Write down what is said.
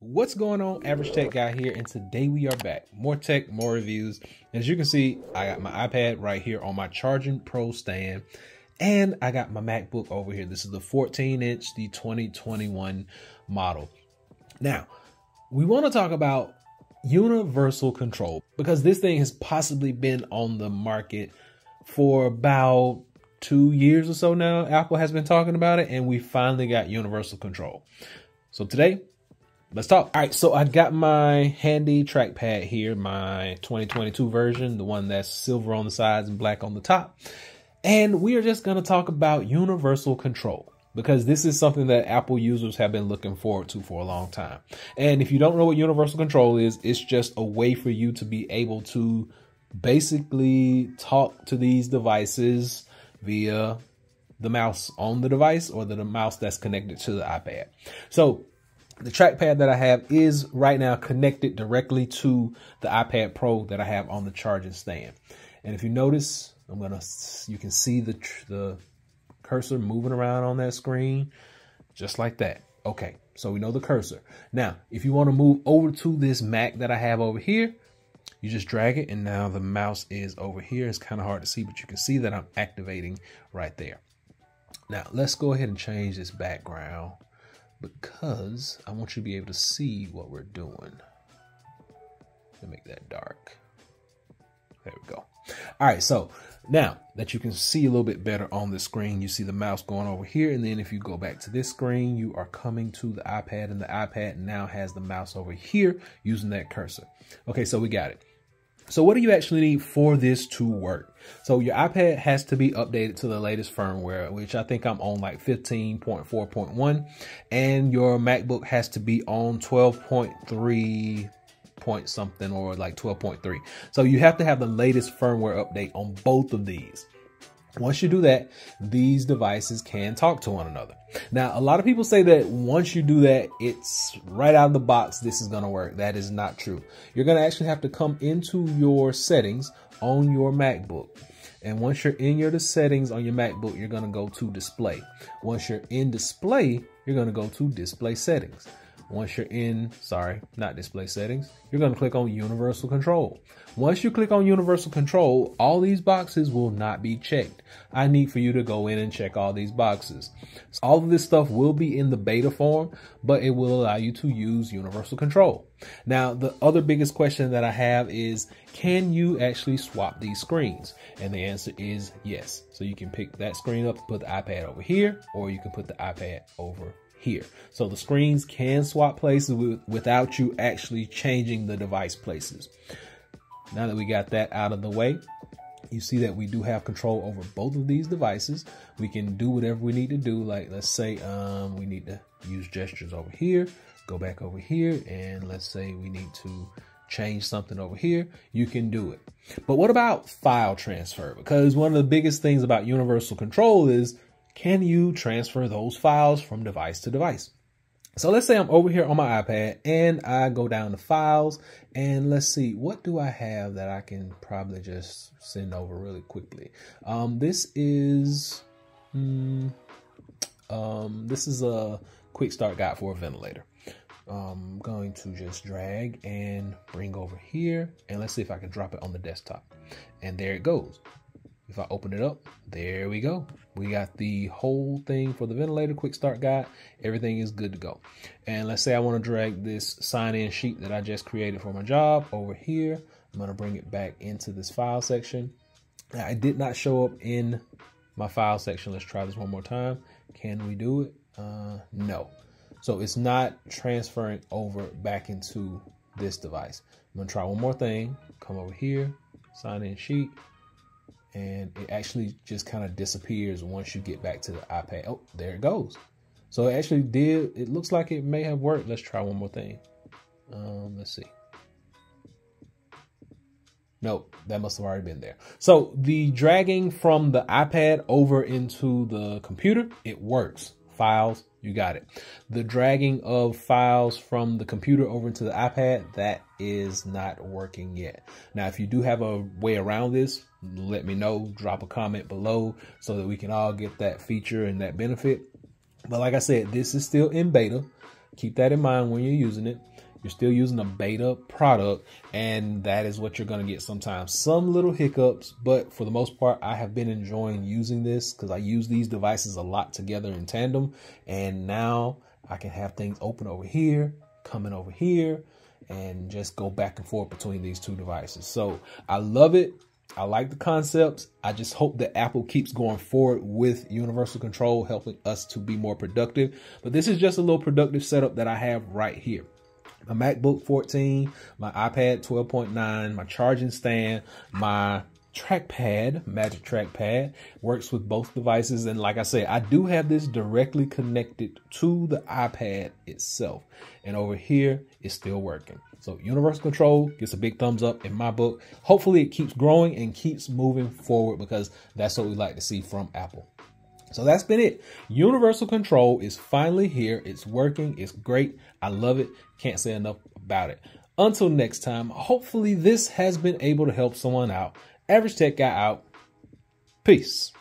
What's going on, Average Tech Guy here, and today we are back. More tech, more reviews. As you can see, I got my iPad right here on my charging Pro stand, and I got my MacBook over here. This is the 14-inch, the 2021 model. Now, we want to talk about universal control because this thing has possibly been on the market for about 2 years or so now. Apple has been talking about it, and we finally got universal control. So today, let's talk. All right, so I got my handy trackpad here, my 2022 version, the one that's silver on the sides and black on the top. And we are just going to talk about universal control because this is something that Apple users have been looking forward to for a long time. And if you don't know what universal control is, it's just a way for you to be able to basically talk to these devices via the mouse on the device or the mouse that's connected to the iPad. So the trackpad that I have is right now connected directly to the iPad Pro that I have on the charging stand. And if you notice, you can see the cursor moving around on that screen just like that. Okay, so we know the cursor. Now, if you want to move over to this Mac that I have over here, you just drag it and now the mouse is over here. It's kind of hard to see, but you can see that I'm activating right there. Now, let's go ahead and change this background because I want you to be able to see what we're doing. Let me make that dark. There we go. All right, so now that you can see a little bit better on the screen, you see the mouse going over here. And then if you go back to this screen, you are coming to the iPad, and the iPad now has the mouse over here using that cursor. Okay, so we got it. So what do you actually need for this to work? So your iPad has to be updated to the latest firmware, which I think I'm on like 15.4.1, and your MacBook has to be on 12.3 point something or like 12.3. So you have to have the latest firmware update on both of these. Once you do that, these devices can talk to one another. Now, a lot of people say that once you do that, it's right out of the box, this is going to work. That is not true. You're going to actually have to come into your settings on your MacBook. And once you're in the settings on your MacBook, you're going to go to display. Once you're in display, you're going to go to display settings. Once you're in, not display settings, you're going to click on universal control. Once you click on universal control, all these boxes will not be checked. I need for you to go in and check all these boxes. All of this stuff will be in the beta form, but it will allow you to use universal control. Now, the other biggest question that I have is, can you actually swap these screens? And the answer is yes. So you can pick that screen up, put the iPad over here, or you can put the iPad over here. So the screens can swap places without you actually changing the device places. Now that we got that out of the way, you see that we do have control over both of these devices. We can do whatever we need to do. Like, let's say we need to use gestures over here, go back over here, and let's say we need to change something over here. You can do it. But what about file transfer? Because one of the biggest things about universal control is, can you transfer those files from device to device? So let's say I'm over here on my iPad and I go down to files, and let's see, what do I have that I can probably just send over really quickly? This is a quick start guide for a ventilator. I'm going to just drag and bring over here, and let's see if I can drop it on the desktop. And there it goes. If I open it up, there we go. We got the whole thing for the ventilator quick start guide. Everything is good to go. And let's say I want to drag this sign-in sheet that I just created for my job over here. I'm going to bring it back into this file section. Now, it did not show up in my file section. Let's try this one more time. Can we do it? No. So it's not transferring over back into this device. I'm going to try one more thing. Come over here, sign-in sheet. And it actually just kind of disappears once you get back to the iPad. Oh, there it goes. So it actually did. It looks like it may have worked. Let's try one more thing. Let's see. Nope, that must have already been there. So the dragging from the iPad over into the computer, it works. Files, you got it. The dragging of files from the computer over into the iPad, that is not working yet. Now, if you do have a way around this, let me know. Drop a comment below so that we can all get that feature and that benefit. But like I said, this is still in beta. keep that in mind when you're using it. You're still using a beta product, and that is what you're going to get sometimes. Some little hiccups, but for the most part, I have been enjoying using this because I use these devices a lot together in tandem. And now I can have things open over here, coming over here, and just go back and forth between these two devices. So I love it. I like the concepts. I just hope that Apple keeps going forward with universal control, helping us to be more productive. But this is just a little productive setup that I have right here. My MacBook 14, my iPad 12.9, my charging stand, my trackpad, Magic Trackpad, works with both devices. And like I said, I do have this directly connected to the iPad itself. And over here, it's still working. So universal control gets a big thumbs up in my book. Hopefully it keeps growing and keeps moving forward, because that's what we like to see from Apple. So that's been it. Universal control is finally here. It's working. It's great. I love it. Can't say enough about it. Until next time, hopefully this has been able to help someone out. Average Tech Guy out. Peace.